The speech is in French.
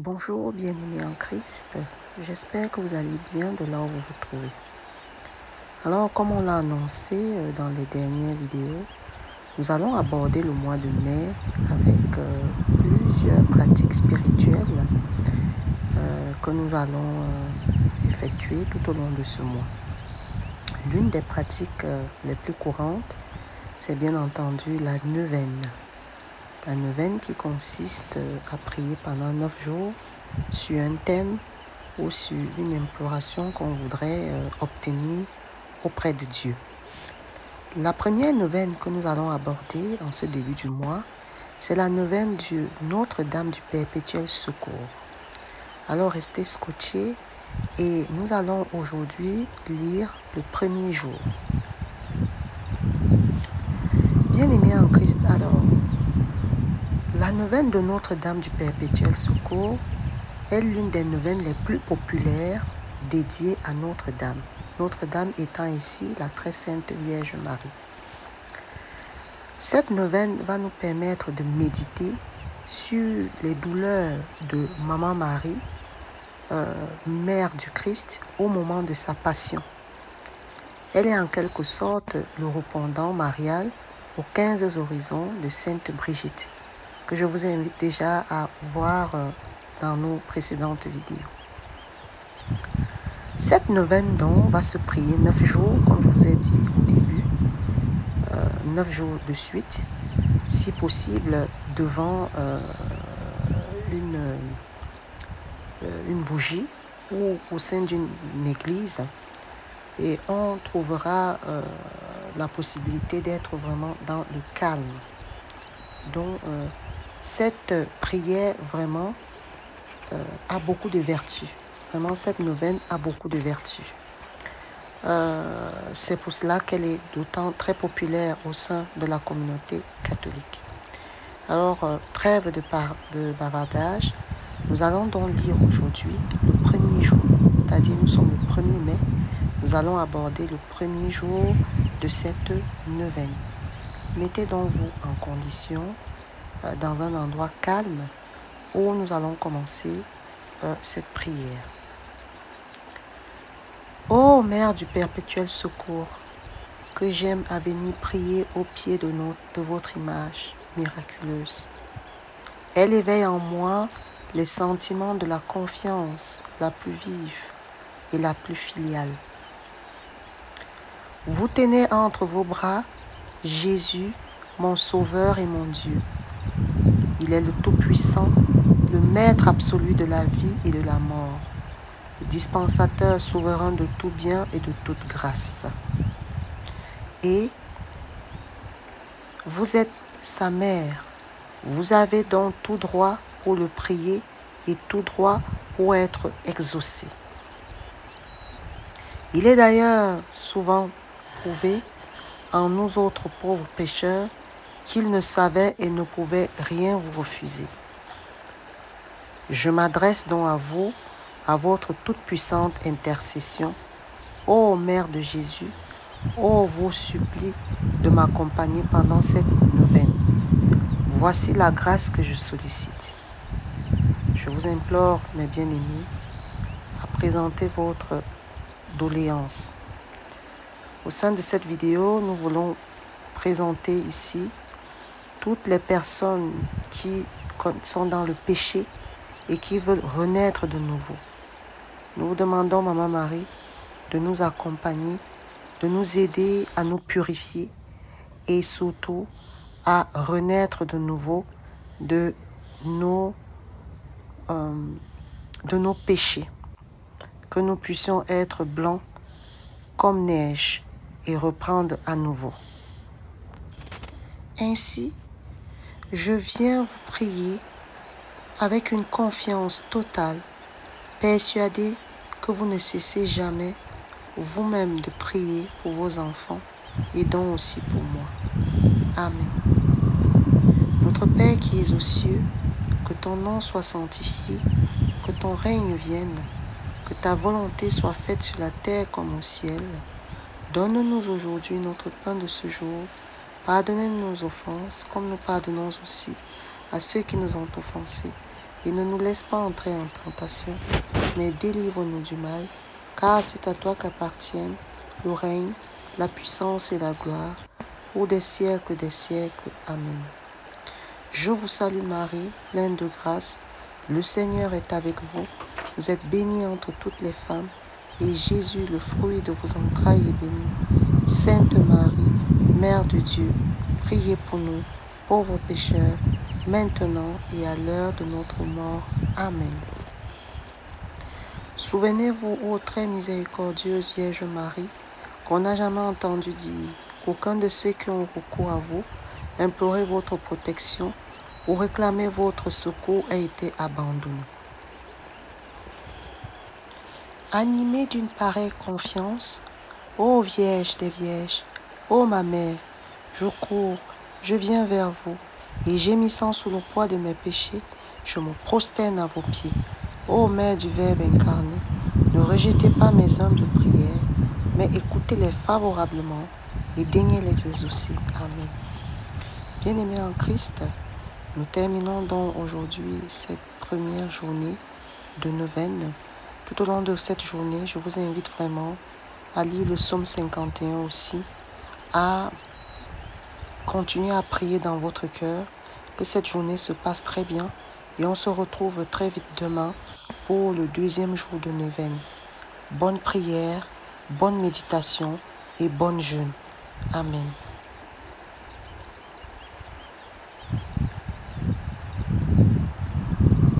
Bonjour bien-aimés en Christ, j'espère que vous allez bien de là où vous vous trouvez. Alors comme on l'a annoncé dans les dernières vidéos, nous allons aborder le mois de mai avec plusieurs pratiques spirituelles que nous allons effectuer tout au long de ce mois. L'une des pratiques les plus courantes, c'est bien entendu la neuvaine. La neuvaine qui consiste à prier pendant 9 jours sur un thème ou sur une imploration qu'on voudrait obtenir auprès de Dieu. La première neuvaine que nous allons aborder en ce début du mois, c'est la neuvaine de Notre-Dame du Perpétuel Secours. Alors restez scotchés et nous allons aujourd'hui lire le premier jour. Bien-aimés en Christ, alors, la neuvaine de Notre-Dame du Perpétuel Secours est l'une des neuvaines les plus populaires dédiées à Notre-Dame. Notre-Dame étant ici la très sainte Vierge Marie. Cette neuvaine va nous permettre de méditer sur les douleurs de Maman Marie, mère du Christ, au moment de sa passion. Elle est en quelque sorte le répondant marial aux 15 horizons de Sainte Brigitte, que je vous invite déjà à voir dans nos précédentes vidéos. Cette neuvaine donc va se prier 9 jours, comme je vous ai dit au début, 9 jours de suite, si possible devant une bougie ou au sein d'une église, et on trouvera la possibilité d'être vraiment dans le calme. Donc cette prière vraiment a beaucoup de vertus. Vraiment, cette neuvaine a beaucoup de vertus. C'est pour cela qu'elle est d'autant très populaire au sein de la communauté catholique. Alors, trêve de bavardage, nous allons donc lire aujourd'hui le premier jour, c'est-à-dire nous sommes le 1er mai, nous allons aborder le premier jour de cette neuvaine. Mettez donc vous en condition dans un endroit calme où nous allons commencer cette prière. Ô Mère du Perpétuel Secours, que j'aime à venir prier au pied de votre image miraculeuse. Elle éveille en moi les sentiments de la confiance la plus vive et la plus filiale. Vous tenez entre vos bras Jésus, mon Sauveur et mon Dieu. Il est le Tout-Puissant, le Maître absolu de la vie et de la mort, le dispensateur souverain de tout bien et de toute grâce. Et vous êtes sa mère. Vous avez donc tout droit pour le prier et tout droit pour être exaucé. Il est d'ailleurs souvent prouvé en nous autres pauvres pécheurs qu'il ne savait et ne pouvait rien vous refuser. Je m'adresse donc à vous, à votre toute-puissante intercession. Ô Mère de Jésus, ô vous supplie de m'accompagner pendant cette neuvaine. Voici la grâce que je sollicite. Je vous implore, mes bien-aimés, à présenter votre doléance. Au sein de cette vidéo, nous voulons présenter ici toutes les personnes qui sont dans le péché et qui veulent renaître de nouveau. Nous vous demandons, Maman Marie, de nous accompagner, de nous aider à nous purifier et surtout à renaître de nouveau de nos péchés. Que nous puissions être blancs comme neige et reprendre à nouveau. Ainsi, je viens vous prier avec une confiance totale, persuadé que vous ne cessez jamais vous-même de prier pour vos enfants et donc aussi pour moi. Amen. Notre Père qui es aux cieux, que ton nom soit sanctifié, que ton règne vienne, que ta volonté soit faite sur la terre comme au ciel. Donne-nous aujourd'hui notre pain de ce jour. Pardonnez-nous nos offenses, comme nous pardonnons aussi à ceux qui nous ont offensés. et ne nous laisse pas entrer en tentation, mais délivre-nous du mal, car c'est à toi qu'appartiennent le règne, la puissance et la gloire, pour des siècles des siècles. Amen. Je vous salue Marie, pleine de grâce, le Seigneur est avec vous. Vous êtes bénie entre toutes les femmes, et Jésus, le fruit de vos entrailles, est béni. Sainte Marie, Mère de Dieu, priez pour nous, pauvres pécheurs, maintenant et à l'heure de notre mort. Amen. Souvenez-vous, ô très miséricordieuse Vierge Marie, qu'on n'a jamais entendu dire qu'aucun de ceux qui ont recours à vous, implorer votre protection ou réclamer votre secours a été abandonné. Animée d'une pareille confiance, ô Vierge des Vierges, ô ma mère, je cours, je viens vers vous, et gémissant sous le poids de mes péchés, je me prosterne à vos pieds. Ô Mère du Verbe incarné, ne rejetez pas mes humbles prières, mais écoutez-les favorablement et daignez les exaucer. Amen. Bien-aimés en Christ, nous terminons donc aujourd'hui cette première journée de neuvaine. Tout au long de cette journée, je vous invite vraiment à lire le psaume 51 aussi, à continuer à prier dans votre cœur, que cette journée se passe très bien et on se retrouve très vite demain pour le deuxième jour de neuvaine. Bonne prière, bonne méditation et bonne jeûne. Amen.